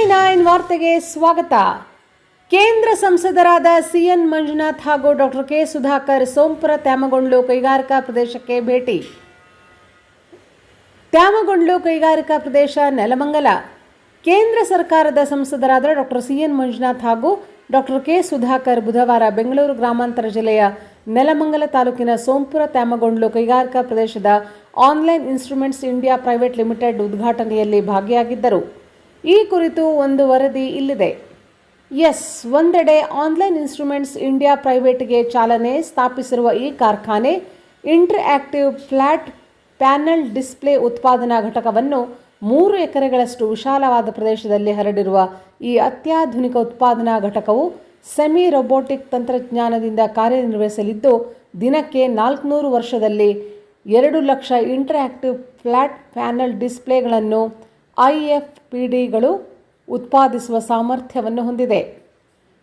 ಟಿವಿ9 ವಾರ್ತೆಗೆ ಸ್ವಾಗತ. ಕೇಂದ್ರ ಸಂಸದರಾದ ಸಿಎನ್ ಮಂಜುನಾಥ್ ಹಾಗೂ ಡಾಕ್ಟರ್ ಕೆ ಸುಧಾಕರ್ ಸೋಂಪುರ ತ್ಯಾಮಗೊಂಡ್ಲು ಕೈಗಾರಿಕಾ ಪ್ರದೇಶಕ್ಕೆ ಭೇಟಿ. ತ್ಯಾಮಗೊಂಡ್ಲು ಕೈಗಾರಿಕಾ ಪ್ರದೇಶ ನೆಲಮಂಗಲ. ಕೇಂದ್ರ ಸರ್ಕಾರದ ಸಂಸದರಾದ ಡಾಕ್ಟರ್ ಸಿಎನ್ ಮಂಜುನಾಥ್ ಹಾಗೂ ಡಾಕ್ಟರ್ ಕೆ ಸುಧಾಕರ್ ಬುಧವಾರ ಬೆಂಗಳೂರು ಗ್ರಾಮಾಂತರ ಜಿಲ್ಲೆಯ ನೆಲಮಂಗಲ ತಾಲೂಕಿನ ಸೋಂಪುರ ತ್ಯಾಮಗೊಂಡ್ಲು ಕೈಗಾರಿಕಾ ಪ್ರದೇಶದ online instruments India private limited ಉದ್ಘಾಟನೆಯಲ್ಲಿ ಭಾಗಿಯಾಗಿದ್ದರು. ಈ ಕುರಿತು ಒಂದು ವರದಿ ಇಲ್ಲಿದೆ. ಒಂದೆಡೆ ಆನ್ಲೈನ್ ಇನ್ಸ್ಟ್ರುಮೆಂಟ್ಸ್ ಇಂಡಿಯಾ ಪ್ರೈವೇಟ್ಗೆ ಚಾಲನೆ ಸ್ಥಾಪಿಸಿರುವ ಈ ಕಾರ್ಖಾನೆ inter active flat panel display ಉತ್ಪಾದನಾ ಘಟಕವನ್ನು 3 ಎಕರೆಗಳಷ್ಟು ವಿಶಾಲವಾದ ಪ್ರದೇಶದಲ್ಲಿ ಹರಡಿರುವ ಈ ಅತ್ಯಾಧುನಿಕ ಉತ್ಪಾದನಾ ಘಟಕವು ಸೆಮಿ ರೊಬೋಟಿಕ್ ತಂತ್ರಜ್ಞಾನದಿಂದ ಕಾರ್ಯನಿರ್ವಹಿಸಲಿದ್ದು, ದಿನಕ್ಕೆ 400 ವರ್ಷದಲ್ಲಿ 2 lakh interactive flat panel ಡಿಸ್ಪ್ಲೇಗಳನ್ನು IFPDಗಳು ಉತ್ಪಾದಿಸುವ ಸಾಮರ್ಥ್ಯವನ್ನು ಹೊಂದಿದೆ.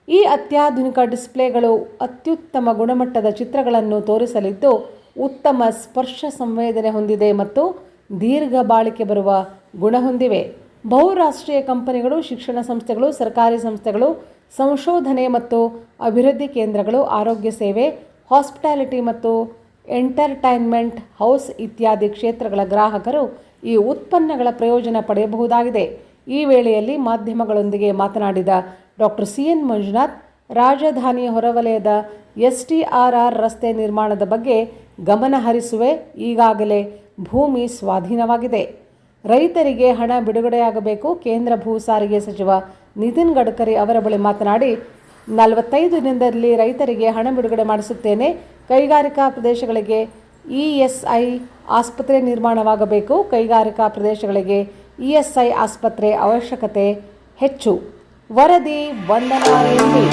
ಈ ಅತ್ಯಾಧುನಿಕ ಡಿಸ್ಪ್ಲೇಗಳು ಅತ್ಯುತ್ತಮ ಗುಣಮಟ್ಟದ ಚಿತ್ರಗಳನ್ನು ತೋರಿಸಲಿದ್ದು, ಉತ್ತಮ ಸ್ಪರ್ಶ ಸಂವೇದನೆ ಹೊಂದಿದೆ ಮತ್ತು ದೀರ್ಘ ಬಾಳಿಕೆ ಬರುವ ಗುಣ ಹೊಂದಿವೆ. ಬಹುರಾಷ್ಟ್ರೀಯ ಕಂಪನಿಗಳು, ಶಿಕ್ಷಣ ಸಂಸ್ಥೆಗಳು, ಸರ್ಕಾರಿ ಸಂಸ್ಥೆಗಳು, ಸಂಶೋಧನೆ ಮತ್ತು ಅಭಿವೃದ್ಧಿ ಕೇಂದ್ರಗಳು, ಆರೋಗ್ಯ ಸೇವೆ, ಹಾಸ್ಪಿಟಾಲಿಟಿ ಮತ್ತು ಎಂಟರ್ಟೈನ್ಮೆಂಟ್ ಹೌಸ್ ಇತ್ಯಾದಿ ಕ್ಷೇತ್ರಗಳ ಗ್ರಾಹಕರು ಈ ಉತ್ಪನ್ನಗಳ ಪ್ರಯೋಜನ ಪಡೆಯಬಹುದಾಗಿದೆ. ಈ ವೇಳೆಯಲ್ಲಿ ಮಾಧ್ಯಮಗಳೊಂದಿಗೆ ಮಾತನಾಡಿದ ಡಾಕ್ಟರ್ ಸಿಎನ್ ಮಂಜುನಾಥ್, ರಾಜಧಾನಿಯ ಹೊರವಲಯದ STRR ರಸ್ತೆ ನಿರ್ಮಾಣದ ಬಗ್ಗೆ ಗಮನ ಹರಿಸುವೆ. ಈಗಾಗಲೇ ಭೂಮಿ ಸ್ವಾಧೀನವಾಗಿದೆ. ರೈತರಿಗೆ ಹಣ ಬಿಡುಗಡೆಯಾಗಬೇಕು. ಕೇಂದ್ರ ಭೂ ಸಾರಿಗೆ ಸಚಿವ ನಿತಿನ್ ಗಡ್ಕರಿ ಅವರ ಬಳಿ ಮಾತನಾಡಿ, 45 ದಿನದಲ್ಲಿ ರೈತರಿಗೆ ಹಣ ಬಿಡುಗಡೆ ಮಾಡಿಸುತ್ತೇನೆ. ಕೈಗಾರಿಕಾ ಪ್ರದೇಶಗಳಿಗೆ ESI ಆಸ್ಪತ್ರೆ ನಿರ್ಮಾಣವಾಗಬೇಕು. ಕೈಗಾರಿಕಾ ಪ್ರದೇಶಗಳಿಗೆ ESI ಆಸ್ಪತ್ರೆ ಅವಶ್ಯಕತೆ ಹೆಚ್ಚು. ವರದಿ ವಂದನಾ ಎನ್ವಿ.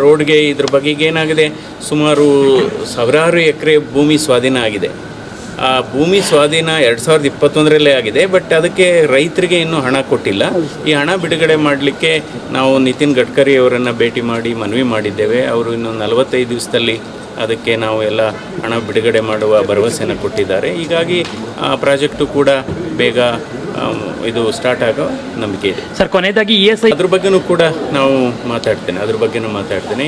ರೋಡ್ಗೆ ಇದ್ರ ಬಗ್ಗೆ ಏನಾಗಿದೆ, ಸುಮಾರು ಸಾವಿರಾರು ಎಕರೆ ಭೂಮಿ ಸ್ವಾಧೀನ ಆಗಿದೆ. ಆ ಭೂಮಿ ಸ್ವಾಧೀನ 2021ರಲ್ಲೇ ಆಗಿದೆ. ಬಟ್ ಅದಕ್ಕೆ ರೈತರಿಗೆ ಇನ್ನೂ ಹಣ ಕೊಟ್ಟಿಲ್ಲ. ಈ ಹಣ ಬಿಡುಗಡೆ ಮಾಡಲಿಕ್ಕೆ ನಾವು ನಿತಿನ್ ಗಡ್ಕರಿ ಅವರನ್ನು ಭೇಟಿ ಮಾಡಿ ಮನವಿ ಮಾಡಿದ್ದೇವೆ. ಅವರು ಇನ್ನು 45 ದಿವಸದಲ್ಲಿ ಅದಕ್ಕೆ ನಾವು ಎಲ್ಲ ಹಣ ಬಿಡುಗಡೆ ಮಾಡುವ ಭರವಸೆಯನ್ನು ಕೊಟ್ಟಿದ್ದಾರೆ. ಹೀಗಾಗಿ ಆ ಪ್ರಾಜೆಕ್ಟು ಕೂಡ ಬೇಗ ಇದು ಸ್ಟಾರ್ಟ್ ಆಗೋ ನಂಬಿಕೆ ಇದೆ. ಸರ್, ಕೊನೆಯದಾಗಿ ESI ಅದ್ರ ಬಗ್ಗೆನೂ ಕೂಡ ನಾವು ಮಾತಾಡ್ತೇನೆ.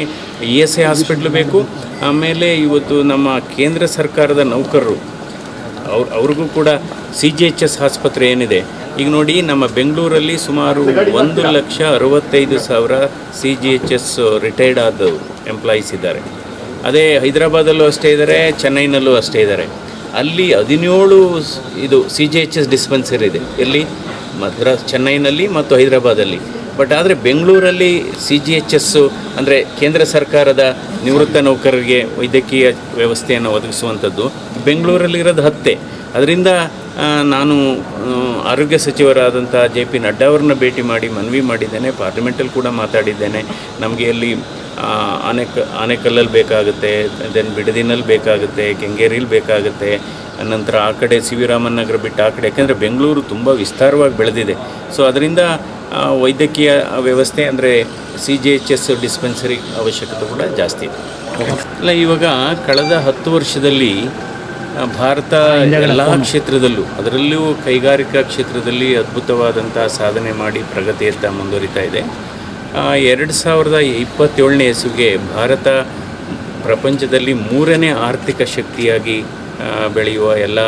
ESI ಹಾಸ್ಪಿಟ್ಲ್ ಬೇಕು. ಆಮೇಲೆ ಇವತ್ತು ನಮ್ಮ ಕೇಂದ್ರ ಸರ್ಕಾರದ ನೌಕರರು ಅವ್ರಿಗೂ ಕೂಡ CGHS ಆಸ್ಪತ್ರೆ ಏನಿದೆ, ಈಗ ನೋಡಿ ನಮ್ಮ ಬೆಂಗಳೂರಲ್ಲಿ ಸುಮಾರು 1,65,000 CGHS ರಿಟೈರ್ಡ್ ಆದ ಎಂಪ್ಲಾಯೀಸ್ ಇದ್ದಾರೆ. ಅದೇ ಹೈದರಾಬಾದಲ್ಲೂ ಅಷ್ಟೇ ಇದ್ದಾರೆ, ಚೆನ್ನೈನಲ್ಲೂ ಅಷ್ಟೇ ಇದ್ದಾರೆ. ಅಲ್ಲಿ 17 ಇದು CGHS ಡಿಸ್ಪೆನ್ಸರಿ ಇದೆ. ಎಲ್ಲಿ? ಚೆನ್ನೈನಲ್ಲಿ ಮತ್ತು ಹೈದರಾಬಾದಲ್ಲಿ. ಬಟ್ ಆದರೆ ಬೆಂಗಳೂರಲ್ಲಿ CGHS ಅಂದರೆ ಕೇಂದ್ರ ಸರ್ಕಾರದ ನಿವೃತ್ತ ನೌಕರರಿಗೆ ವೈದ್ಯಕೀಯ ವ್ಯವಸ್ಥೆಯನ್ನು ಒದಗಿಸುವಂಥದ್ದು ಬೆಂಗಳೂರಲ್ಲಿರೋದು 10. ಅದರಿಂದ ನಾನು ಆರೋಗ್ಯ ಸಚಿವರಾದಂಥ JP ನಡ್ಡಾ ಅವ್ರನ್ನ ಭೇಟಿ ಮಾಡಿ ಮನವಿ ಮಾಡಿದ್ದೇನೆ. ಪಾರ್ಲಿಮೆಂಟಲ್ಲಿ ಕೂಡ ಮಾತಾಡಿದ್ದೇನೆ. ನಮಗೆ ಅಲ್ಲಿ ಆನೇಕಲ್ಲಲ್ಲಿ ಬೇಕಾಗುತ್ತೆ, ದೆನ್ ಬಿಡದಿನಲ್ಲಿ ಬೇಕಾಗುತ್ತೆ, ಕೆಂಗೇರಿಲಿ ಬೇಕಾಗುತ್ತೆ, ನಂತರ ಆ ಕಡೆ CV ರಾಮನ್ ನಗರ ಬಿಟ್ಟು ಆ ಕಡೆ. ಯಾಕೆಂದರೆ ಬೆಂಗಳೂರು ತುಂಬ ವಿಸ್ತಾರವಾಗಿ ಬೆಳೆದಿದೆ. ಸೊ ಅದರಿಂದ ವೈದ್ಯಕೀಯ ವ್ಯವಸ್ಥೆ ಅಂದರೆ CGHS ಡಿಸ್ಪೆನ್ಸರಿ ಅವಶ್ಯಕತೆ ಕೂಡ ಜಾಸ್ತಿ ಇದೆ. ಅಲ್ಲ, ಇವಾಗ ಕಳೆದ 10 ವರ್ಷದಲ್ಲಿ ಭಾರತ ಎಲ್ಲ ಕ್ಷೇತ್ರದಲ್ಲೂ, ಅದರಲ್ಲೂ ಕೈಗಾರಿಕಾ ಕ್ಷೇತ್ರದಲ್ಲಿ ಅದ್ಭುತವಾದಂಥ ಸಾಧನೆ ಮಾಡಿ ಪ್ರಗತಿಯತ್ತ ಮುಂದುವರಿತಾ ಇದೆ. 2027ನೇ ಇಸವಿಗೆ ಭಾರತ ಪ್ರಪಂಚದಲ್ಲಿ 3ನೇ ಆರ್ಥಿಕ ಶಕ್ತಿಯಾಗಿ ಬೆಳೆಯುವ ಎಲ್ಲ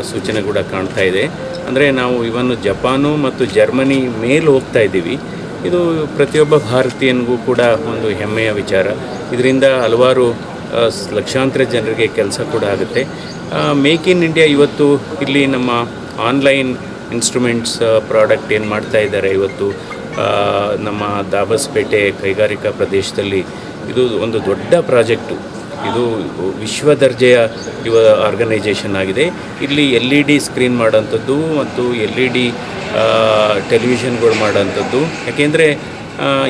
ಸೂಚನೆ ಕೂಡ ಕಾಣ್ತಾ ಇದೆ. ಅಂದರೆ ನಾವು ಇವನು ಜಪಾನು ಮತ್ತು ಜರ್ಮನಿ ಮೇಲೆ ಹೋಗ್ತಾ ಇದ್ದೀವಿ. ಇದು ಪ್ರತಿಯೊಬ್ಬ ಭಾರತೀಯನಿಗೂ ಕೂಡ ಒಂದು ಹೆಮ್ಮೆಯ ವಿಚಾರ. ಇದರಿಂದ ಹಲವಾರು ಲಕ್ಷಾಂತರ ಜನರಿಗೆ ಕೆಲಸ ಕೂಡ ಆಗುತ್ತೆ. ಮೇಕ್ ಇನ್ ಇಂಡಿಯಾ ಇವತ್ತು ಇಲ್ಲಿ ನಮ್ಮ ಆನ್ಲೈನ್ ಇನ್ಸ್ಟ್ರೂಮೆಂಟ್ಸ್ ಪ್ರಾಡಕ್ಟ್ ಏನು ಮಾಡ್ತಾ ಇದ್ದಾರೆ ಇವತ್ತು ನಮ್ಮ ದಾಬಸ್ಪೇಟೆ ಕೈಗಾರಿಕಾ ಪ್ರದೇಶದಲ್ಲಿ, ಇದು ಒಂದು ದೊಡ್ಡ ಪ್ರಾಜೆಕ್ಟು. ಇದು ವಿಶ್ವ ದರ್ಜೆಯ ಆರ್ಗನೈಜೇಷನ್ ಆಗಿದೆ. ಇಲ್ಲಿ LED ಸ್ಕ್ರೀನ್ ಮಾಡೋಂಥದ್ದು ಮತ್ತು LED ಟೆಲಿವಿಷನ್ಗಳು ಮಾಡೋಂಥದ್ದು. ಯಾಕೆಂದರೆ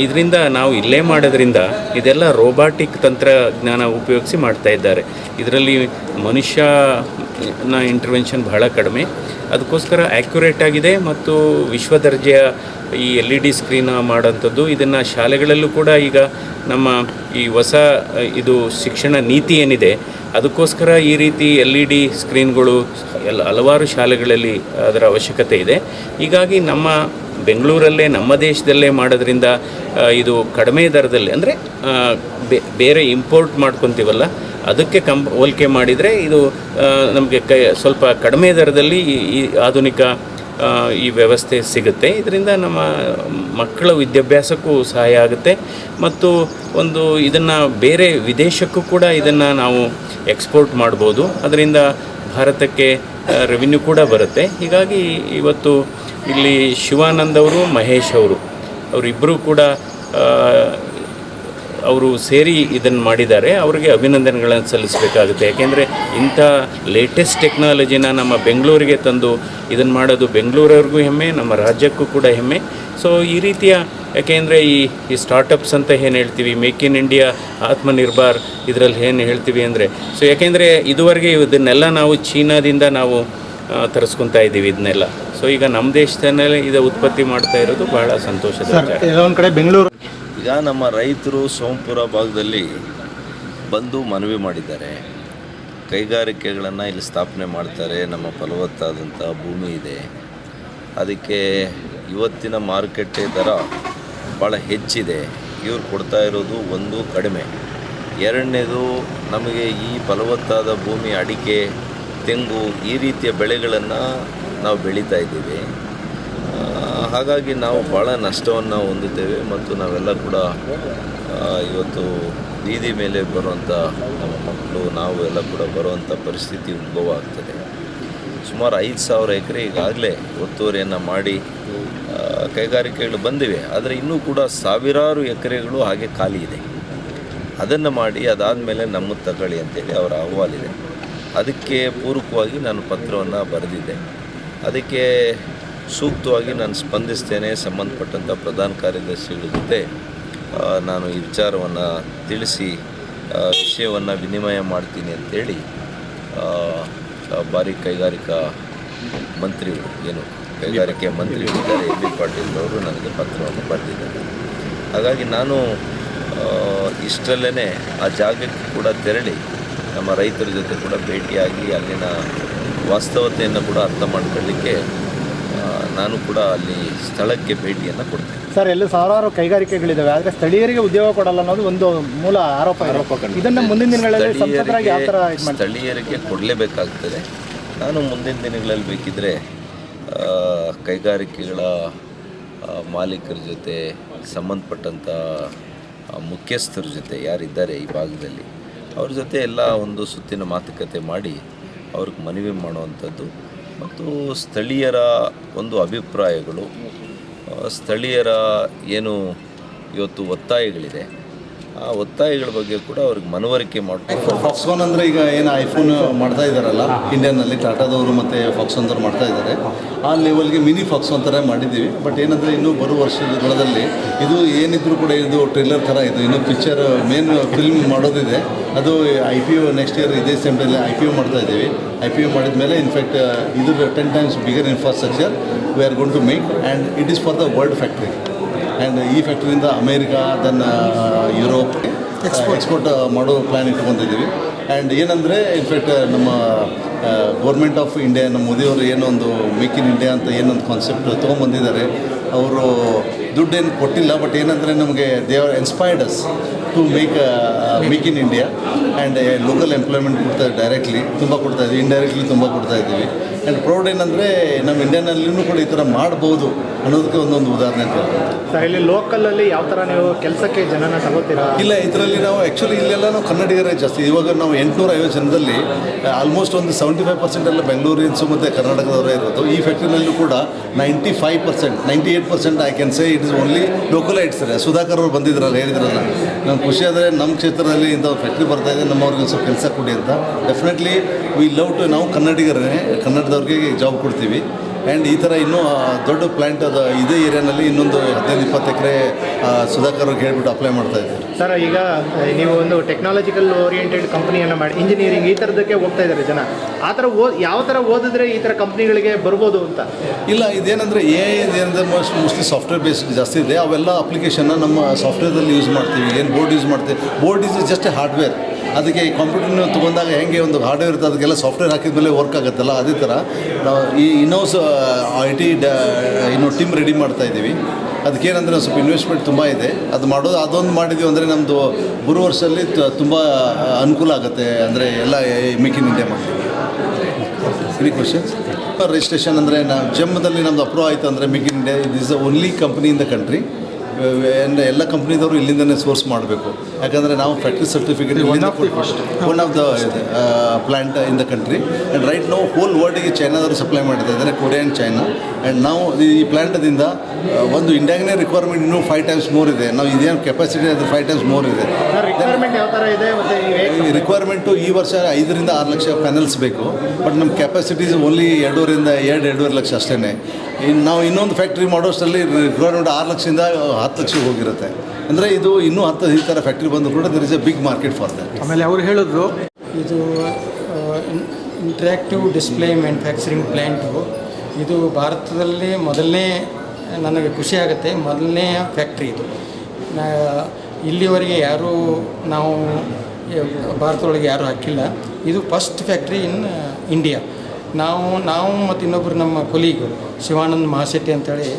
ಇದರಿಂದ ನಾವು ಇಲ್ಲೇ ಮಾಡೋದ್ರಿಂದ ಇದೆಲ್ಲ ರೋಬಾಟಿಕ್ ತಂತ್ರಜ್ಞಾನ ಉಪಯೋಗಿಸಿ ಮಾಡ್ತಾ ಇದ್ದಾರೆ. ಇದರಲ್ಲಿ ಮನುಷ್ಯನ ಇಂಟರ್ವೆನ್ಷನ್ ಬಹಳ ಕಡಿಮೆ, ಅದಕ್ಕೋಸ್ಕರ ಆ್ಯಕ್ಯುರೇಟ್ ಆಗಿದೆ ಮತ್ತು ವಿಶ್ವ ದರ್ಜೆಯ ಈ LED ಸ್ಕ್ರೀನ್ ಮಾಡೋಂಥದ್ದು. ಇದನ್ನು ಶಾಲೆಗಳಲ್ಲೂ ಕೂಡ ಈಗ ನಮ್ಮ ಈ ಹೊಸ ಇದು ಶಿಕ್ಷಣ ನೀತಿ ಏನಿದೆ ಅದಕ್ಕೋಸ್ಕರ ಈ ರೀತಿ LED ಸ್ಕ್ರೀನ್ಗಳು ಹಲವಾರು ಶಾಲೆಗಳಲ್ಲಿ ಅದರ ಅವಶ್ಯಕತೆ ಇದೆ. ಹೀಗಾಗಿ ನಮ್ಮ ಬೆಂಗಳೂರಲ್ಲೇ ನಮ್ಮ ದೇಶದಲ್ಲೇ ಮಾಡೋದ್ರಿಂದ ಇದು ಕಡಿಮೆ ದರದಲ್ಲಿ, ಅಂದರೆ ಬೇರೆ ಇಂಪೋರ್ಟ್ ಮಾಡ್ಕೊತೀವಲ್ಲ ಅದಕ್ಕೆ ಹೋಲಿಕೆ ಮಾಡಿದರೆ ಇದು ನಮಗೆ ಸ್ವಲ್ಪ ಕಡಿಮೆ ದರದಲ್ಲಿ ಈ ಆಧುನಿಕ ಈ ವ್ಯವಸ್ಥೆ ಸಿಗುತ್ತೆ. ಇದರಿಂದ ನಮ್ಮ ಮಕ್ಕಳ ವಿದ್ಯಾಭ್ಯಾಸಕ್ಕೂ ಸಹಾಯ ಆಗುತ್ತೆ ಮತ್ತು ಒಂದು ಇದನ್ನು ಬೇರೆ ವಿದೇಶಕ್ಕೂ ಕೂಡ ಇದನ್ನು ನಾವು ಎಕ್ಸ್ಪೋರ್ಟ್ ಮಾಡ್ಬೋದು. ಅದರಿಂದ ಭಾರತಕ್ಕೆ ರೆವಿನ್ಯೂ ಕೂಡ ಬರುತ್ತೆ. ಹೀಗಾಗಿ ಇವತ್ತು ಇಲ್ಲಿ ಶಿವಾನಂದ್ ಅವರು, ಮಹೇಶ್ ಅವರಿಬ್ಬರೂ ಕೂಡ ಅವರು ಸೇರಿ ಇದನ್ನು ಮಾಡಿದ್ದಾರೆ. ಅವರಿಗೆ ಅಭಿನಂದನೆಗಳನ್ನು ಸಲ್ಲಿಸಬೇಕಾಗುತ್ತೆ. ಯಾಕೆಂದರೆ ಇಂಥ ಲೇಟೆಸ್ಟ್ ಟೆಕ್ನಾಲಜಿನ ನಮ್ಮ ಬೆಂಗಳೂರಿಗೆ ತಂದು ಇದನ್ನು ಮಾಡೋದು ಬೆಂಗಳೂರವ್ರಿಗೂ ಹೆಮ್ಮೆ, ನಮ್ಮ ರಾಜ್ಯಕ್ಕೂ ಕೂಡ ಹೆಮ್ಮೆ. ಸೊ ಈ ರೀತಿಯ, ಯಾಕೆಂದರೆ ಈ ಸ್ಟಾರ್ಟಪ್ಸ್ ಅಂತ ಏನು ಹೇಳ್ತೀವಿ, ಮೇಕ್ ಇನ್ ಇಂಡಿಯಾ, ಆತ್ಮನಿರ್ಭರ್, ಇದರಲ್ಲಿ ಏನು ಹೇಳ್ತೀವಿ ಅಂದರೆ, ಸೊ ಯಾಕೆಂದರೆ ಇದುವರೆಗೆ ಇದನ್ನೆಲ್ಲ ನಾವು ಚೀನಾದಿಂದ ನಾವು ತರಿಸ್ಕೊತಾ ಇದ್ದೀವಿ ಇದನ್ನೆಲ್ಲ. ಸೊ ಈಗ ನಮ್ಮ ದೇಶದಲ್ಲೇ ಇದು ಉತ್ಪತ್ತಿ ಮಾಡ್ತಾ ಇರೋದು ಬಹಳ ಸಂತೋಷದ ವಿಚಾರ. ಒಂದು ಕಡೆ ಬೆಂಗಳೂರು ಈಗ ನಮ್ಮ ರೈತರು ಸೋಂಪುರ ಭಾಗದಲ್ಲಿ ಬಂದು ಮನವಿ ಮಾಡಿದ್ದಾರೆ. ಕೈಗಾರಿಕೆಗಳನ್ನು ಇಲ್ಲಿ ಸ್ಥಾಪನೆ ಮಾಡ್ತಾರೆ, ನಮ್ಮ ಫಲವತ್ತಾದಂಥ ಭೂಮಿ ಇದೆ, ಅದಕ್ಕೆ ಇವತ್ತಿನ ಮಾರುಕಟ್ಟೆ ದರ ಭಾಳ ಹೆಚ್ಚಿದೆ, ಇವ್ರು ಕೊಡ್ತಾ ಇರೋದು ಒಂದು ಕಡಿಮೆ, ಎರಡನೇದು ನಮಗೆ ಈ ಫಲವತ್ತಾದ ಭೂಮಿ, ಅಡಿಕೆ, ತೆಂಗು ಈ ರೀತಿಯ ಬೆಳೆಗಳನ್ನು ನಾವು ಬೆಳೀತಾ ಇದ್ದೀವಿ. ಹಾಗಾಗಿ ನಾವು ಭಾಳ ನಷ್ಟವನ್ನು ಹೊಂದುತ್ತೇವೆ ಮತ್ತು ನಾವೆಲ್ಲ ಕೂಡ ಇವತ್ತು ಬೀದಿ ಮೇಲೆ ಬರುವಂಥ ನಮ್ಮ ಮಕ್ಕಳು, ನಾವು ಎಲ್ಲ ಕೂಡ ಬರುವಂಥ ಪರಿಸ್ಥಿತಿ ಉದ್ಭವ ಆಗ್ತದೆ. ಸುಮಾರು 5,000 ಎಕರೆ ಈಗಾಗಲೇ ಒತ್ತುವರಿಯನ್ನು ಮಾಡಿ ಕೈಗಾರಿಕೆಗಳು ಬಂದಿವೆ, ಆದರೆ ಇನ್ನೂ ಕೂಡ ಸಾವಿರಾರು ಎಕರೆಗಳು ಹಾಗೆ ಖಾಲಿ ಇದೆ. ಅದನ್ನು ಮಾಡಿ ಅದಾದಮೇಲೆ ನಮ್ಮದು ತಗೊಳ್ಳಿ ಅಂತೇಳಿ ಅವರ ಅಹವಾಲಿದೆ. ಅದಕ್ಕೆ ಪೂರಕವಾಗಿ ನಾನು ಪತ್ರವನ್ನು ಬರೆದಿದ್ದೆ. ಅದಕ್ಕೆ ಸೂಕ್ತವಾಗಿ ನಾನು ಸ್ಪಂದಿಸ್ತೇನೆ. ಸಂಬಂಧಪಟ್ಟಂಥ ಪ್ರಧಾನ ಕಾರ್ಯದರ್ಶಿಗಳ ಜೊತೆ ನಾನು ಈ ವಿಚಾರವನ್ನು ತಿಳಿಸಿ ವಿಷಯವನ್ನು ವಿನಿಮಯ ಮಾಡ್ತೀನಿ ಅಂತೇಳಿ ಭಾರಿ ಕೈಗಾರಿಕಾ ಮಂತ್ರಿಗಳು, ಏನು ಕೈಗಾರಿಕೆ ಮಂತ್ರಿಗಳಿದ್ದಾರೆ, ಎಂ ಬಿ ಪಾಟೀಲ್ ಅವರು ನನಗೆ ಪತ್ರವನ್ನು ಬರೆದಿದ್ದಾರೆ. ಹಾಗಾಗಿ ನಾನು ಇಷ್ಟರಲ್ಲೇ ಆ ಜಾಗಕ್ಕೆ ಕೂಡ ತೆರಳಿ ನಮ್ಮ ರೈತರ ಜೊತೆ ಕೂಡ ಭೇಟಿಯಾಗಿ ಅಲ್ಲಿನ ವಾಸ್ತವತೆಯನ್ನು ಕೂಡ ಅರ್ಥ ಮಾಡ್ಕೊಳ್ಳಿಕ್ಕೆ ನಾನು ಕೂಡ ಅಲ್ಲಿ ಸ್ಥಳಕ್ಕೆ ಭೇಟಿಯನ್ನು ಕೊಡ್ತೇನೆ. ಸರ್, ಎಲ್ಲ ಸಾವಿರಾರು ಕೈಗಾರಿಕೆಗಳಿದ್ದಾವೆ, ಆದರೆ ಸ್ಥಳೀಯರಿಗೆ ಉದ್ಯೋಗ ಕೊಡಲ್ಲ ಅನ್ನೋದು ಒಂದು ಮೂಲ ಆರೋಪ. ಇದನ್ನು ಮುಂದಿನ ದಿನಗಳಲ್ಲಿ ಸಂಸದರಾಗಿ ಯಾವ ಥರ ಸ್ಥಳೀಯರಿಗೆ ಕೊಡಲೇಬೇಕಾಗ್ತದೆ. ನಾನು ಮುಂದಿನ ದಿನಗಳಲ್ಲಿ ಬೇಕಿದ್ದರೆ ಕೈಗಾರಿಕೆಗಳ ಮಾಲೀಕರ ಜೊತೆ, ಸಂಬಂಧಪಟ್ಟಂಥ ಮುಖ್ಯಸ್ಥರ ಜೊತೆ ಯಾರಿದ್ದಾರೆ ಈ ಭಾಗದಲ್ಲಿ, ಅವ್ರ ಜೊತೆ ಎಲ್ಲ ಒಂದು ಸುತ್ತಿನ ಮಾತುಕತೆ ಮಾಡಿ ಅವ್ರಿಗೆ ಮನವಿ ಮಾಡುವಂಥದ್ದು ಮತ್ತು ಸ್ಥಳೀಯರ ಒಂದು ಅಭಿಪ್ರಾಯಗಳು, ಸ್ಥಳೀಯರ ಏನು ಇವತ್ತು ಒತ್ತಾಯಗಳಿದೆ, ಆ ಒತ್ತಾಯಗಳ ಬಗ್ಗೆ ಕೂಡ ಅವ್ರಿಗೆ ಮನವರಿಕೆ ಮಾಡ್ಕೊಂಡು ಫಾಕ್ಸ್ಕಾನ್ ಅಂದರೆ ಈಗ ಏನು ಐಫೋನ್ ಮಾಡ್ತಾ ಇದ್ದಾರಲ್ಲ ಇಂಡಿಯಾನಲ್ಲಿ, ಟಾಟಾದವರು ಮತ್ತು ಫಾಕ್ಸ್ಕಾನ್ದವ್ರು ಮಾಡ್ತಾ ಇದ್ದಾರೆ. ಆ ಲೆವೆಲ್ಗೆ ಮಿನಿ ಫಾಕ್ಸ್ಕಾನ್ ಥರ ಮಾಡಿದ್ದೀವಿ. ಬಟ್ ಏನಂದರೆ ಇನ್ನೂ ಬರುವ ವರ್ಷಗಳಲ್ಲಿ ಇದು ಏನಿದ್ರು ಕೂಡ ಇದು ಟ್ರೇಲರ್ ಥರ ಇದು ಇನ್ನೂ ಪಿಕ್ಚರ್ ಮೇನ್ ಫಿಲ್ಮ್ ಮಾಡೋದಿದೆ. ಅದು IPO ನೆಕ್ಸ್ಟ್ ಇಯರ್ ಇದೇ ಸೇಮ್ ಟೈಮಲ್ಲಿ IPO ಮಾಡ್ತಾ ಇದ್ದೀವಿ. IPO ಮಾಡಿದ ಮೇಲೆ ಇನ್ಫ್ಯಾಕ್ಟ್ ಇದು 10 times bigger infrastructure we are going to make and it is for the world factory. And ಈ ಫ್ಯಾಕ್ಟ್ರಿಯಿಂದ ಅಮೇರಿಕಾ, ದೆನ್ ಯುರೋಪ್ ಎಕ್ಸ್ಪೋರ್ಟ್ ಮಾಡೋ ಪ್ಲ್ಯಾನ್ ಇಟ್ಕೊಂಡಿದ್ದೀವಿ. ಆ್ಯಂಡ್ ಏನಂದರೆ ಇನ್ಫ್ಯಾಕ್ಟ್ ನಮ್ಮ ಗೌರ್ಮೆಂಟ್ ಆಫ್ ಇಂಡಿಯಾ, ನಮ್ಮ ಮೋದಿಯವರು ಏನೊಂದು ಮೇಕ್ ಇನ್ ಇಂಡಿಯಾ ಅಂತ ಏನೊಂದು ಕಾನ್ಸೆಪ್ಟ್ ತೊಗೊಂಬಂದಿದ್ದಾರೆ. ಅವರು ದುಡ್ಡೇನು ಕೊಟ್ಟಿಲ್ಲ, ಬಟ್ ಏನಂದರೆ ನಮಗೆ they are inspired us to make in India. And local employment ಕೊಡ್ತಾ ಡೈರೆಕ್ಟ್ಲಿ ತುಂಬ ಕೊಡ್ತಾಯಿದ್ವಿ, ಇಂಡೈರೆಕ್ಟ್ಲಿ ತುಂಬ ಕೊಡ್ತಾಯಿದ್ದೀವಿ. ಆ್ಯಂಡ್ ಪ್ರೌಡ್ ಏನಂದರೆ ನಮ್ಮ ಇಂಡಿಯಾನಲ್ಲೂ ಕೂಡ ಈ ಥರ ಮಾಡ್ಬೋದು ಅನ್ನೋದಕ್ಕೆ ಒಂದೊಂದು ಉದಾಹರಣೆ ಅಂತ ಹೇಳ್ಬೋದು. ಸರ್, ಇಲ್ಲಿ ಲೋಕಲಲ್ಲಿ ಯಾವ ಥರ ನೀವು ಕೆಲಸಕ್ಕೆ ಜನನ ತಗೋತೀರಾ? ಇಲ್ಲ, ಇದರಲ್ಲಿ ನಾವು ಆ್ಯಕ್ಚುಲಿ ಇಲ್ಲೆಲ್ಲ ನಾವು ಕನ್ನಡಿಗರೇ ಜಾಸ್ತಿ. ಇವಾಗ ನಾವು 850 ಜನದಲ್ಲಿ ಆಲ್ಮೋಸ್ಟ್ ಒಂದು 75% ಎಲ್ಲ ಬೆಂಗಳೂರಿನ್ಸು ಮತ್ತು ಕರ್ನಾಟಕದವರೇ ಇರೋದು. ಈ ಫ್ಯಾಕ್ಟ್ರಿನಲ್ಲೂ ಕೂಡ 95%, 98% I can say it is only localites. Sudhakar ಅವರು ಬಂದಿದ್ರಲ್ಲ, ಹೇಳಿದ್ರಲ್ಲ, ನಮ್ಗೆ ಖುಷಿ ಆದರೆ ನಮ್ಮ ಕ್ಷೇತ್ರದಲ್ಲಿ ಇಂಥ ಫ್ಯಾಕ್ಟ್ರಿ ಬರ್ತಾಯಿದೆ, ನಮ್ಮವ್ರಿಗೆ ಸ್ವಲ್ಪ ಕೆಲಸ ಕೊಡಿ ಅಂತ. ಡೆಫಿನೆಟ್ಲಿ ವಿ ಲವ್ ಟು, ನಾವು ಕನ್ನಡಿಗರೇ, ಕನ್ನಡದವ್ರಿಗೆ ಜಾಬ್ ಕೊಡ್ತೀವಿ. ಆ್ಯಂಡ್ ಈ ಥರ ಇನ್ನೂ ದೊಡ್ಡ ಪ್ಲ್ಯಾಂಟ್ ಅದು ಇದೇ ಏರಿಯಾನಲ್ಲಿ ಇನ್ನೊಂದು 15-20 ಎಕರೆ ಸುಧಾಕರ್ ಅವ್ರಿಗೆ ಹೇಳ್ಬಿಟ್ಟು ಅಪ್ಲೈ ಮಾಡ್ತಾಯಿದ್ದೀವಿ. ಸರ್, ಈಗ ನೀವು ಒಂದು ಟೆಕ್ನಾಲಜಿಕಲ್ ಓರಿಯೆಂಟೆಡ್ ಕಂಪ್ನಿಯನ್ನು ಮಾಡಿ ಇಂಜಿನಿಯರಿಂಗ್ ಈ ಥರದಕ್ಕೆ ಹೋಗ್ತಾ ಇದ್ದಾರೆ ಜನ. ಆ ಥರ ಯಾವ ಥರ ಓದಿದ್ರೆ ಈ ಥರ ಕಂಪ್ನಿಗಳಿಗೆ ಬರ್ಬೋದು ಅಂತ? ಇಲ್ಲ, ಇದೇನಂದರೆ ಏನಂದರೆ ಮೋಸ್ಟ್ಲಿ ಸಾಫ್ಟ್ವೇರ್ ಬೇಸ್ಡ್ ಜಾಸ್ತಿ ಇದೆ. ಅವೆಲ್ಲ ಅಪ್ಲಿಕೇಶನ್ನ ನಮ್ಮ ಸಾಫ್ಟ್ವೇರ್ದಲ್ಲಿ ಯೂಸ್ ಮಾಡ್ತೀವಿ. ಏನು ಬೋರ್ಡ್ ಯೂಸ್ ಮಾಡ್ತೀವಿ, board is just A hardware. ಅದಕ್ಕೆ ಕಂಪ್ಯೂಟರ್ನ ತೊಗೊಂಡಾಗ ಹೆಂಗೆ ಒಂದು ಹಾರ್ಡ್ವೇರ್ ಇರುತ್ತೆ, ಅದಕ್ಕೆಲ್ಲ ಸಾಫ್ಟ್ವೇರ್ ಹಾಕಿದ ಮೇಲೆ ವರ್ಕ್ ಆಗುತ್ತಲ್ಲ, ಅದೇ ಥರ ನಾವು ಈ ಇನ್ಹೌಸ್ IT ಟೀಮ್ ರೆಡಿ ಮಾಡ್ತಾ ಇದ್ದೀವಿ. ಅದಕ್ಕೇನಂದರೆ ಸ್ವಲ್ಪ ಇನ್ವೆಸ್ಟ್ಮೆಂಟ್ ತುಂಬ ಇದೆ. ಅದು ಮಾಡೋದು ಅದೊಂದು ಮಾಡಿದ್ದೀವಿ ಅಂದರೆ ನಮ್ಮದು 3 ವರ್ಷದಲ್ಲಿ ತುಂಬ ಅನುಕೂಲ ಆಗುತ್ತೆ. ಅಂದರೆ ಎಲ್ಲ ಮೇಕ್ ಇನ್ ಇಂಡಿಯಾ ಮಾಡ್ತೀವಿ. Any questions? ರಿಜಿಸ್ಟ್ರೇಷನ್ ಅಂದರೆ ಜಮ್ಮದಲ್ಲಿ ನಮ್ಮದು ಅಪ್ರೂವ್ ಆಯಿತು ಅಂದರೆ make in India it is the only company in the country. ಎಲ್ಲ ಕಂಪ್ನಿದವರು ಇಲ್ಲಿಂದನೇ ಸೋರ್ಸ್ ಮಾಡಬೇಕು. ಯಾಕಂದರೆ ನಾವು factory certificate one of the plant in the country. And right ನಾವು ಹೋಲ್ ವರ್ಲ್ಡಿಗೆ ಚೈನಾದವರು ಸಪ್ಲೈ ಮಾಡ್ತಾ ಇದ್ದಾರೆ, ಕೊರಿಯಾ ಆ್ಯಂಡ್ ಚೈನಾ. ಆ್ಯಂಡ್ ನಾವು ಈ ಪ್ಲ್ಯಾಂಟದಿಂದ ಒಂದು ಇಂಡಿಯಾಗೇ ರಿಕ್ವೈರ್ಮೆಂಟ್ ಇನ್ನೂ 5 times ಮೋರ್ ಇದೆ. ನಾವು ಇದೇನು ಕೆಪಾಸಿಟಿ ಅದು 5 times ಮೋರ್ ಇದೆ. ರಿಕ್ವೈರ್ಮೆಂಟ್ ಯಾವ ಥರ ಇದೆ? ಮತ್ತು ರಿಕ್ವೈರ್ಮೆಂಟು ಈ ವರ್ಷ 5 ರಿಂದ 6 ಲಕ್ಷ ಪ್ಯಾನಲ್ಸ್ ಬೇಕು. ಬಟ್ ನಮ್ಮ ಕೆಪಾಸಿಟೀಸ್ ಓನ್ಲಿ 2.5 ಲಕ್ಷ ಅಷ್ಟೇ. ನಾವು ಇನ್ನೊಂದು ಫ್ಯಾಕ್ಟ್ರಿ ಮಾಡೋಷ್ಟರಲ್ಲಿ ರಿಕ್ವೈರ್ಮೆಂಟ್ 6 ಲಕ್ಷದಿಂದ 10 ಲಕ್ಷಕ್ಕೆ ಹೋಗಿರುತ್ತೆ. ಅಂದರೆ ಇದು ಇನ್ನೂ 10 ಈ ಥರ ಫ್ಯಾಕ್ಟ್ರಿ ಬಂದು ಕೂಡ there is a big market for that. ಆಮೇಲೆ ಅವರು ಹೇಳಿದ್ರು ಇದು ಇಂಟ್ರ್ಯಾಕ್ಟಿವ್ ಡಿಸ್ಪ್ಲೇ ಮ್ಯಾನುಫ್ಯಾಕ್ಚರಿಂಗ್ ಪ್ಲ್ಯಾಂಟು ಇದು ಭಾರತದಲ್ಲಿ ಮೊದಲನೇ, ನನಗೆ ಖುಷಿ ಆಗುತ್ತೆ, ಮೊದಲನೇ ಫ್ಯಾಕ್ಟ್ರಿ ಇದು. ಇಲ್ಲಿವರೆಗೆ ಯಾರೂ ನಾವು ಭಾರತದೊಳಗೆ ಯಾರೂ ಹಾಕಿಲ್ಲ. ಇದು ಫಸ್ಟ್ ಫ್ಯಾಕ್ಟ್ರಿ ಇನ್ ಇಂಡಿಯಾ. ನಾವು ಮತ್ತು ಇನ್ನೊಬ್ಬರು ನಮ್ಮ ಕೊಲೀಗು ಶಿವಾನಂದ್ ಮಹಾಶೆಟ್ಟಿ ಅಂತೇಳಿ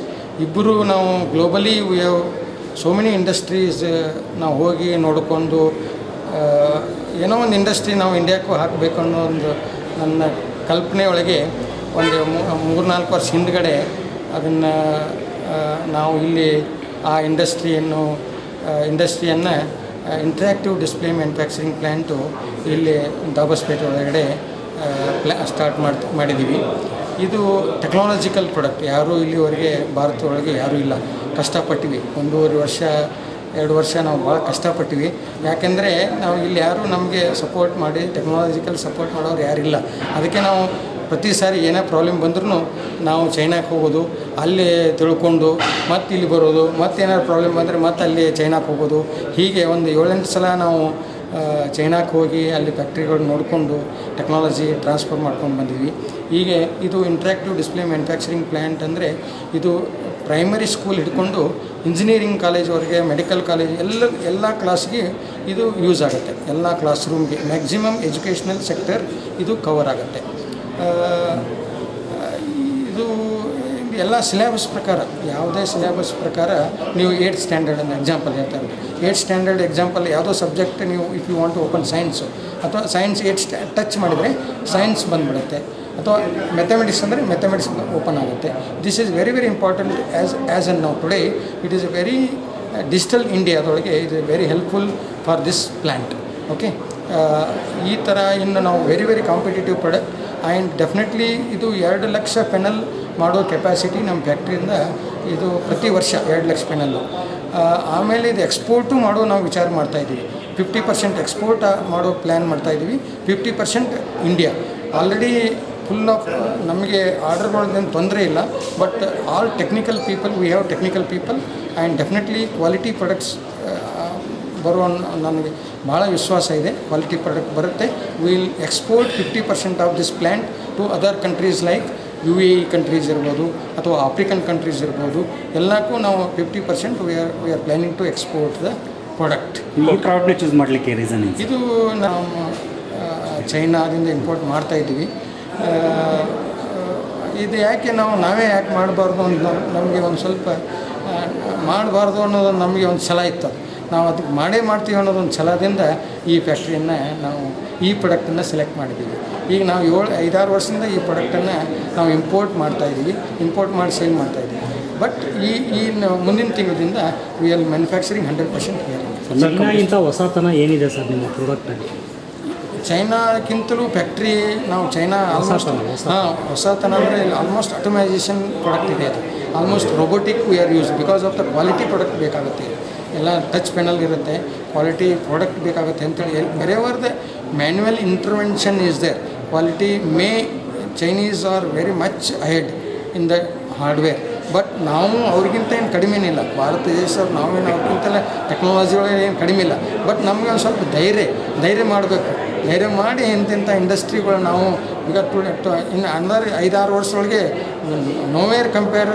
ಇಬ್ಬರು ನಾವು globally we have so many industries ನಾವು ಹೋಗಿ ನೋಡಿಕೊಂಡು ಏನೋ ಒಂದು ಇಂಡಸ್ಟ್ರಿ ನಾವು ಇಂಡಿಯಾಕ್ಕೂ ಹಾಕಬೇಕು ಅನ್ನೋ ಒಂದು ನನ್ನ ಕಲ್ಪನೆ ಒಳಗೆ ಒಂದು 3-4 ವರ್ಷ ಹಿಂದ್ಗಡೆ ಅದನ್ನು ನಾವು ಇಲ್ಲಿ ಆ ಇಂಡಸ್ಟ್ರಿಯನ್ನು ಇಂಟ್ರ್ಯಾಕ್ಟಿವ್ ಡಿಸ್ಪ್ಲೇ ಮ್ಯಾನುಫ್ಯಾಕ್ಚರಿಂಗ್ ಪ್ಲ್ಯಾಂಟು ಇಲ್ಲಿ ದಾಬಸ್ಪೇಟೆ ಒಳಗಡೆ ಸ್ಟಾರ್ಟ್ ಮಾಡಿದ್ದೀವಿ. ಇದು ಟೆಕ್ನಾಲಜಿಕಲ್ ಪ್ರಾಡಕ್ಟ್. ಯಾರೂ ಇಲ್ಲಿವರೆಗೆ ಭಾರತದೊಳಗೆ ಯಾರೂ ಇಲ್ಲ. ಕಷ್ಟಪಟ್ಟಿವಿ 1.5 ವರ್ಷ 2 ವರ್ಷ ನಾವು ಭಾಳ ಕಷ್ಟಪಟ್ಟಿವಿ. ಯಾಕೆಂದರೆ ನಾವು ಇಲ್ಲಿ ಯಾರೂ ನಮಗೆ ಸಪೋರ್ಟ್ ಮಾಡಿ ಟೆಕ್ನಾಲಜಿಕಲ್ ಸಪೋರ್ಟ್ ಮಾಡೋರು ಯಾರಿಲ್ಲ. ಅದಕ್ಕೆ ನಾವು ಪ್ರತಿ ಸಾರಿ ಏನೇ ಪ್ರಾಬ್ಲಮ್ ಬಂದ್ರೂ ನಾವು ಚೈನಾಕ್ಕೆ ಹೋಗೋದು, ಅಲ್ಲಿ ತಿಳ್ಕೊಂಡು ಮತ್ತೆ ಇಲ್ಲಿ ಬರೋದು, ಮತ್ತೇನಾದ್ರು ಪ್ರಾಬ್ಲಮ್ ಬಂದರೆ ಮತ್ತೆ ಅಲ್ಲಿ ಚೈನಾಕ್ಕೆ ಹೋಗೋದು. ಹೀಗೆ ಒಂದು 7-8 ಸಲ ನಾವು ಚೈನಾಕ್ಕೆ ಹೋಗಿ ಅಲ್ಲಿ ಫ್ಯಾಕ್ಟ್ರಿಗಳು ನೋಡಿಕೊಂಡು ಟೆಕ್ನಾಲಜಿ ಟ್ರಾನ್ಸ್ಫರ್ ಮಾಡ್ಕೊಂಡು ಬಂದಿದ್ವಿ. ಹೀಗೆ ಇದು ಇಂಟ್ರ್ಯಾಕ್ಟಿವ್ ಡಿಸ್ಪ್ಲೇ ಮ್ಯಾನುಫ್ಯಾಕ್ಚರಿಂಗ್ ಪ್ಲ್ಯಾಂಟ್ ಅಂದರೆ ಇದು ಪ್ರೈಮರಿ ಸ್ಕೂಲ್ ಹಿಡ್ಕೊಂಡು ಇಂಜಿನಿಯರಿಂಗ್ ಕಾಲೇಜ್ವರೆಗೆ, ಮೆಡಿಕಲ್ ಕಾಲೇಜ್ ಎಲ್ಲ ಕ್ಲಾಸ್ಗೆ ಇದು ಯೂಸ್ ಆಗುತ್ತೆ. ಎಲ್ಲ ಕ್ಲಾಸ್ ರೂಮ್ಗೆ ಮ್ಯಾಕ್ಸಿಮಮ್ ಎಜುಕೇಷ್ನಲ್ ಸೆಕ್ಟರ್ ಇದು ಕವರ್ ಆಗುತ್ತೆ. ಇದು ಎಲ್ಲ ಸಿಲೆಬಸ್ ಪ್ರಕಾರ, ಯಾವುದೇ ಸಿಲೆಬಸ್ ಪ್ರಕಾರ ನೀವು 8th ಸ್ಟ್ಯಾಂಡರ್ಡ್ ಅನ್ನೋ ಎಕ್ಸಾಂಪಲ್ ಹೇಳ್ತಾರೆ. 8th ಸ್ಟ್ಯಾಂಡರ್ಡ್ ಎಕ್ಸಾಂಪಲ್ ಯಾವುದೋ ಸಬ್ಜೆಕ್ಟ್ ನೀವು if you want to open science ಅಥವಾ ಸೈನ್ಸ್ 8th ಟಚ್ ಮಾಡಿದರೆ ಸೈನ್ಸ್ ಬಂದುಬಿಡುತ್ತೆ. ಅಥವಾ ಮ್ಯಾಥಮೆಟಿಕ್ಸ್ ಅಂದರೆ ಮ್ಯಾಥಮೆಟಿಕ್ಸ್ ಓಪನ್ ಆಗುತ್ತೆ. This is very important as on now today. It is a very digital ಇಂಡಿಯಾದೊಳಗೆ it is very helpful for this plant. Okay, ಈ ಥರ ಇನ್ನು ನಾವು very competitive product. And definitely ಇದು 2 ಲಕ್ಷ ಪೆನಲ್ ಮಾಡೋ ಕೆಪಾಸಿಟಿ ನಮ್ಮ ಫ್ಯಾಕ್ಟ್ರಿಯಿಂದ ಇದು ಪ್ರತಿ ವರ್ಷ 2 ಲಕ್ಷ ಪೆನಲ್ಲು. ಆಮೇಲೆ ಇದು ಎಕ್ಸ್ಪೋರ್ಟು ಮಾಡೋ ನಾವು ವಿಚಾರ ಮಾಡ್ತಾಯಿದ್ದೀವಿ. 50% ಎಕ್ಸ್ಪೋರ್ಟ್ ಮಾಡೋ ಪ್ಲ್ಯಾನ್ ಮಾಡ್ತಾಯಿದ್ದೀವಿ, 50% ಇಂಡಿಯಾ. ಆಲ್ರೆಡಿ ಫುಲ್ ಆಫ್ ನಮಗೆ ಆರ್ಡರ್ಗಳದ್ದೇನು ತೊಂದರೆ ಇಲ್ಲ. But all technical people, we have technical people and definitely quality products ಬರುವ ನನಗೆ ಭಾಳ ವಿಶ್ವಾಸ ಇದೆ. ಕ್ವಾಲಿಟಿ ಪ್ರಾಡಕ್ಟ್ ಬರುತ್ತೆ. Will export 50% of this plant to other countries like UAE countries ಇರ್ಬೋದು ಅಥವಾ ಆಫ್ರಿಕನ್ ಕಂಟ್ರೀಸ್ ಇರ್ಬೋದು. ಎಲ್ಲಕ್ಕೂ ನಾವು 50% we are planning to export the product. ಈ ಪ್ರಾಡಕ್ಟ್ನ ಚೂಸ್ ಮಾಡಲಿಕ್ಕೆ ರೀಸನ್ ಇದು ನಾವು ಚೈನಾದಿಂದ ಇಂಪೋರ್ಟ್ ಮಾಡ್ತಾಯಿದ್ದೀವಿ. ಇದು ಯಾಕೆ ನಾವೇ ಯಾಕೆ ಮಾಡಬಾರ್ದು ಅಂತ ನಮಗೆ ಒಂದು ಸ್ವಲ್ಪ ಮಾಡಬಾರ್ದು ಅನ್ನೋದು ನಮಗೆ ಒಂದು ಛಲ ಇತ್ತು. ನಾವು ಅದಕ್ಕೆ ಮಾಡೇ ಮಾಡ್ತೀವಿ ಅನ್ನೋದೊಂದು ಛಲದಿಂದ ಈ ಫ್ಯಾಕ್ಟ್ರಿಯನ್ನು ನಾವು ಈ ಪ್ರಾಡಕ್ಟನ್ನು ಸೆಲೆಕ್ಟ್ ಮಾಡಿದ್ದೀವಿ. ಈಗ ನಾವು 5-6 ವರ್ಷದಿಂದ ಈ ಪ್ರಾಡಕ್ಟನ್ನು ನಾವು ಇಂಪೋರ್ಟ್ ಮಾಡ್ತಾಯಿದ್ದೀವಿ, ಇಂಪೋರ್ಟ್ ಮಾಡಿ ಸೇಲ್ ಮಾಡ್ತಾಯಿದ್ದೀವಿ. ಬಟ್ ಮುಂದಿನ ತಿಂಗಳಿಂದ ವಿ ಆರ್ ಮ್ಯಾನುಫ್ಯಾಕ್ಚರಿಂಗ್ 100% ಹಿಯರ್. ಚೈನಾಗಿಂತ ಹೊಸತನ ಏನಿದೆ ಸರ್ ನಿಮ್ಮ ಪ್ರಾಡಕ್ಟಲ್ಲಿ? ಚೈನಾಕ್ಕಿಂತಲೂ ಫ್ಯಾಕ್ಟ್ರಿ ನಾವು ಚೈನಾ ಆಲ್ಮೋಸ್ಟ್ ಹೊಸತನ ಅಂದರೆ ಆಲ್ಮೋಸ್ಟ್ ಆಟೋಮೈಸೇಷನ್ ಪ್ರಾಡಕ್ಟ್ ಇದೆ. ಅದು almost robotic we are use because of the quality product ಬೇಕಾಗುತ್ತೆ. ಎಲ್ಲ ಟಚ್ ಪೆನಲ್ ಇರುತ್ತೆ, ಕ್ವಾಲಿಟಿ ಪ್ರಾಡಕ್ಟ್ ಬೇಕಾಗುತ್ತೆ ಅಂತೇಳಿ wherever the manual intervention is there quality Chinese are very much ahead in the hardware. But ನಾವು ಅವ್ರಿಗಿಂತ ಏನು ಕಡಿಮೆನಿಲ್ಲ, ಭಾರತ ದೇಶ ನಾವೇನು ಅವ್ರಿಗಿಂತೆಲ್ಲ ಟೆಕ್ನಾಲಜಿ ಒಳಗೆ ಏನು ಕಡಿಮೆ ಇಲ್ಲ. ಬಟ್ ನಮಗೆ ಒಂದು ಸ್ವಲ್ಪ ಧೈರ್ಯ ಮಾಡಬೇಕು. ಧೈರ್ಯ ಮಾಡಿ ಇಂಥ ಇಂಡಸ್ಟ್ರಿಗಳು ನಾವು ಈಗ ಇನ್ನು ಅಂದರ್ 5-6 ವರ್ಷದೊಳಗೆ nowhere compare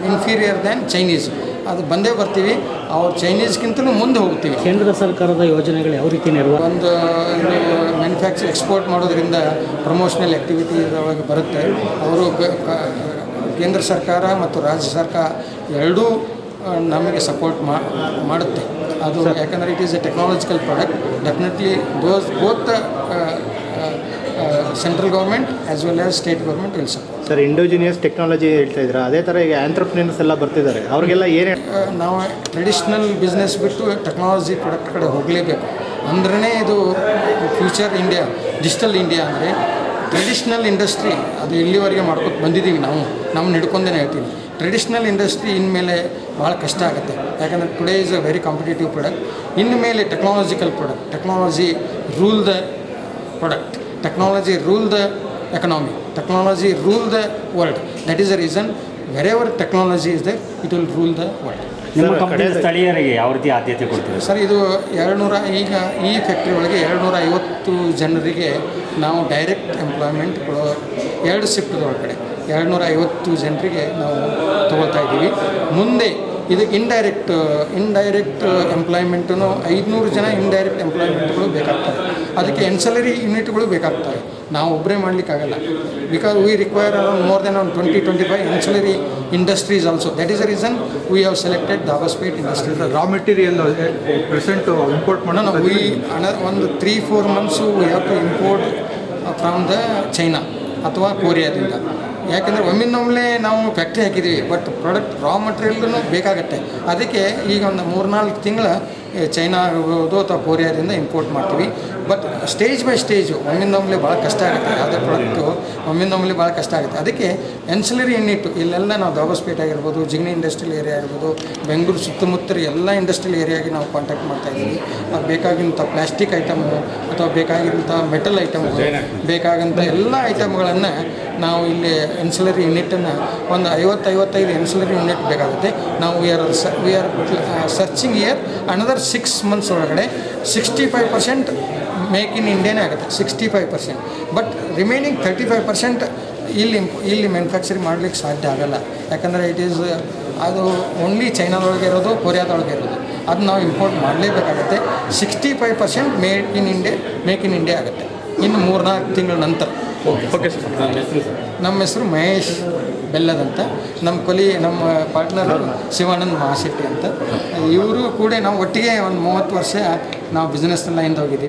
inferior than Chinese ಅದು ಬಂದೇ ಬರ್ತೀವಿ. ಅವ್ರು ಚೈನೀಸ್ಗಿಂತಲೂ ಮುಂದೆ ಹೋಗ್ತೀವಿ. ಕೇಂದ್ರ ಸರ್ಕಾರದ ಯೋಜನೆಗಳು ಯಾವ ರೀತಿ ಒಂದು ಮ್ಯಾನುಫ್ಯಾಕ್ಚರ್ ಎಕ್ಸ್ಪೋರ್ಟ್ ಮಾಡೋದ್ರಿಂದ ಪ್ರಮೋಷನಲ್ ಆ್ಯಕ್ಟಿವಿಟಿ ಒಳಗೆ ಬರುತ್ತೆ. ಅವರು ಕೇಂದ್ರ ಸರ್ಕಾರ ಮತ್ತು ರಾಜ್ಯ ಸರ್ಕಾರ ಎರಡೂ ನಮಗೆ ಸಪೋರ್ಟ್ ಮಾಡುತ್ತೆ. ಅದು ಯಾಕಂದರೆ it is a technological product. Definitely both central government as well as state government will support. Sir, indigenous technology ಹೇಳ್ತಾ ಇದ್ದಾರೆ, ಅದೇ ಥರ ಈಗ ಆಂಟ್ರಪ್ರಿನರ್ಸ್ ಎಲ್ಲ ಬರ್ತಿದ್ದಾರೆ, ಅವ್ರಿಗೆಲ್ಲ ಏನೇ ನಾವು ಟ್ರೆಡಿಷ್ನಲ್ ಬಿಸ್ನೆಸ್ ಬಿಟ್ಟು ಟೆಕ್ನಾಲಜಿ ಪ್ರಾಡಕ್ಟ್ ಕಡೆ ಹೋಗಲೇಬೇಕು. ಅಂದ್ರೇ ಇದು ಫ್ಯೂಚರ್ ಇಂಡಿಯಾ, ಡಿಜಿಟಲ್ ಇಂಡಿಯಾ. ಅಂದರೆ ಟ್ರೆಡಿಷ್ನಲ್ ಇಂಡಸ್ಟ್ರಿ ಅದು ಇಲ್ಲಿವರೆಗೆ ಮಾಡ್ಕೊತ ಬಂದಿದ್ದೀವಿ ನಾವು ಹಿಡ್ಕೊಂಡೇ ಹೇಳ್ತೀನಿ. ಟ್ರೆಡಿಷ್ನಲ್ ಇಂಡಸ್ಟ್ರಿ ಇನ್ಮೇಲೆ ಭಾಳ ಕಷ್ಟ ಆಗುತ್ತೆ. ಯಾಕಂದರೆ today is a very competitive product. ಇನ್ಮೇಲೆ technological product, technology rule the product, technology rule the economy, technology rule the world. That is the reason wherever technology is the it will rule the world. ನಿಮ್ಮ company ಸ್ಥಳೀಯರಿಗೆ ಯಾವ ರೀತಿ ಆದ್ಯತೆ ಕೊಡ್ತೀವಿ sir? ಇದು 200 ಈಗ ಈ ಫ್ಯಾಕ್ಟ್ರಿ ಒಳಗೆ 250 ಜನರಿಗೆ ನಾವು ಡೈರೆಕ್ಟ್ ಎಂಪ್ಲಾಯ್ಮೆಂಟ್ ಕೊಡೋ 2 ಶಿಫ್ಟ್ದೊಳಗಡೆ 250 ಜನರಿಗೆ ನಾವು ತೊಗೊಳ್ತಾ ಇದ್ದೀವಿ. ಮುಂದೆ ಇದಕ್ಕೆ ಇಂಡೈರೆಕ್ಟ್ ಎಂಪ್ಲಾಯ್ಮೆಂಟನ್ನು 500 ಜನ ಇಂಡೈರೆಕ್ಟ್ ಎಂಪ್ಲಾಯ್ಮೆಂಟ್ಗಳು ಬೇಕಾಗ್ತವೆ. ಅದಕ್ಕೆ ಎನ್ಸಲರಿ ಯೂನಿಟ್ಗಳು ಬೇಕಾಗ್ತವೆ. ನಾವು ಒಬ್ಬರೇ ಮಾಡಲಿಕ್ಕಾಗಲ್ಲ. Because we require around more than 20-25 ancillary industries also. That is the reason we have selected Dabaspet industries. Raw material present import ಮಾಡೋಣ. ಒಂದು 3-4 months we have to import from the China ಅಥವಾ ಕೊರಿಯಾದಿಂದ. ಯಾಕೆಂದರೆ ಒಮ್ಮಿಂದೊಮ್ಮೆ ನಾವು ಫ್ಯಾಕ್ಟ್ರಿ ಹಾಕಿದ್ದೀವಿ, ಬಟ್ ಪ್ರಾಡಕ್ಟ್ ರಾ ಮಟೀರಿಯಲ್ಗೂ ಬೇಕಾಗತ್ತೆ. ಅದಕ್ಕೆ ಈಗ ಒಂದು 3-4 ತಿಂಗಳ ಚೈನಾ ಆಗ್ಬೋದು ಅಥವಾ ಕೊರಿಯಾದಿಂದ ಇಂಪೋರ್ಟ್ ಮಾಡ್ತೀವಿ. ಬಟ್ ಸ್ಟೇಜ್ ಬೈ ಸ್ಟೇಜು ಒಮ್ಮಿಂದೊಮ್ಮೆ ಭಾಳ ಕಷ್ಟ ಆಗುತ್ತೆ. ಯಾವುದೇ ಪ್ರಾಡಕ್ಟು ಒಮ್ಮಿಂದೊಮ್ಮೆ ಭಾಳ ಕಷ್ಟ ಆಗುತ್ತೆ. ಅದಕ್ಕೆ ಎನ್ಸಿಲರಿ ಯೂನಿಟ್ ಇಲ್ಲೆಲ್ಲ ನಾವು ದಾಬಸ್ಪೇಟ್ ಆಗಿರ್ಬೋದು, ಜಿಗಣಿ ಇಂಡಸ್ಟ್ರಿಯಲ್ ಏರಿಯಾ ಆಗಿರ್ಬೋದು, ಬೆಂಗಳೂರು ಸುತ್ತಮುತ್ತ ಎಲ್ಲ ಇಂಡಸ್ಟ್ರಿಯಲ್ ಏರಿಯಾಗೆ ನಾವು ಕಾಂಟ್ಯಾಕ್ಟ್ ಮಾಡ್ತಾಯಿದ್ದೀವಿ. ಬೇಕಾಗಿಂಥ ಪ್ಲಾಸ್ಟಿಕ್ ಐಟಮು ಅಥವಾ ಬೇಕಾಗಿರೋಂಥ ಮೆಟಲ್ ಐಟಮ್ಗಳು, ಬೇಕಾಗಂಥ ಎಲ್ಲ ಐಟಮ್ಗಳನ್ನು ನಾವು ಇಲ್ಲಿ ಎನ್ಸಿಲರಿ ಯೂನಿಟನ್ನು ಒಂದು 50-55 ಎನ್ಸಿಲರಿ ಯೂನಿಟ್ ಬೇಕಾಗುತ್ತೆ. ನಾವು we are searching year another 6 months ಒಳಗಡೆ 65% ಮೇಕ್ ಇನ್ ಇಂಡಿಯಾನೇ ಆಗುತ್ತೆ. 65%. ಬಟ್ ರಿಮೈನಿಂಗ್ 35% ಇಲ್ಲಿ ಮ್ಯಾನುಫ್ಯಾಕ್ಚರಿಂಗ್ ಮಾಡಲಿಕ್ಕೆ ಸಾಧ್ಯ ಆಗೋಲ್ಲ. ಯಾಕಂದರೆ ಅದು ಓನ್ಲಿ ಚೈನಾದೊಳಗೆ ಇರೋದು, ಕೊರಿಯಾದೊಳಗೆ ಇರೋದು. ಅದು ನಾವು ಇಂಪೋರ್ಟ್ ಮಾಡಲೇಬೇಕಾಗುತ್ತೆ. 65% ಮೇಕ್ ಇನ್ ಇಂಡಿಯಾ ಆಗುತ್ತೆ ಇನ್ನು 3-4 ತಿಂಗಳ ನಂತರ. Okay sir. ನಮ್ಮ ಹೆಸರು ಮಹೇಶ್ ಬೆಲ್ಲದಂತ. ನಮ್ಮ ಪಾರ್ಟ್ನರ್ ಶಿವಾನಂದ್ ಮಹಾಶೆಟ್ಟಿ ಅಂತ. ಇವರು ಕೂಡ ನಾವು ಒಟ್ಟಿಗೆ ಒಂದು 30 ವರ್ಷ ನಾವು ಬಿಸ್ನೆಸ್ ಲೈನ್ದು ಹೋಗಿದ್ದೀವಿ.